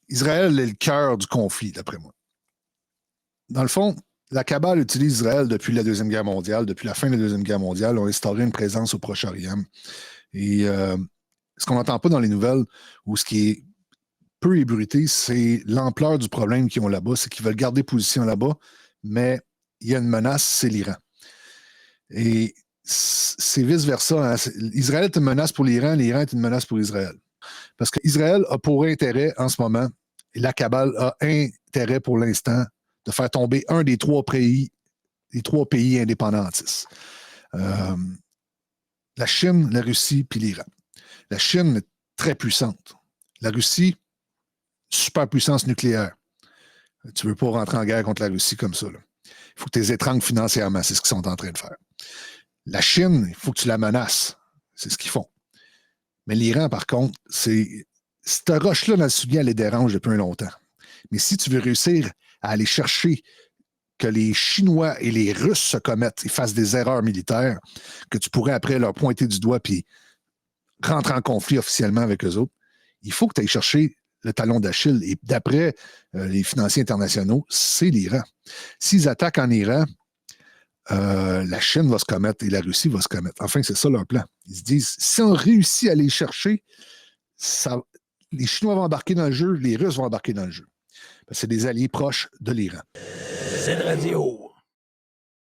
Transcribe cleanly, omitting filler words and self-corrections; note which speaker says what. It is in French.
Speaker 1: Israël est le cœur du conflit, d'après moi. Dans le fond, la Kabbale utilise Israël depuis la Deuxième Guerre mondiale. Depuis la fin de la Deuxième Guerre mondiale, on a instauré une présence au Proche-Orient. Et ce qu'on n'entend pas dans les nouvelles, ou ce qui est peu ébruité, c'est l'ampleur du problème qu'ils ont là-bas. C'est qu'ils veulent garder position là-bas, mais il y a une menace, c'est l'Iran. Et c'est vice-versa. Hein. Israël est une menace pour l'Iran est une menace pour Israël. Parce qu'Israël a pour intérêt en ce moment, et la Kabbale a intérêt pour l'instant, de faire tomber un des trois pays indépendantistes. La Chine, la Russie, puis l'Iran. La Chine est très puissante. La Russie, superpuissance nucléaire. Tu ne veux pas rentrer en guerre contre la Russie comme ça. Là. Il faut que tu les étrangles financièrement. C'est ce qu'ils sont en train de faire. La Chine, il faut que tu la menaces. C'est ce qu'ils font. Mais l'Iran, par contre, c'est cette roche-là dans le soulier, elle les dérange depuis un longtemps. Mais si tu veux réussir à aller chercher que les Chinois et les Russes se commettent et fassent des erreurs militaires, que tu pourrais après leur pointer du doigt puis rentrer en conflit officiellement avec eux autres, il faut que tu ailles chercher le talon d'Achille. Et d'après les financiers internationaux, c'est l'Iran. S'ils attaquent en Iran, la Chine va se commettre et la Russie va se commettre. Enfin, c'est ça leur plan. Ils se disent, si on réussit à les chercher, les Chinois vont embarquer dans le jeu, les Russes vont embarquer dans le jeu. C'est des alliés proches de l'Iran.
Speaker 2: Z Radio.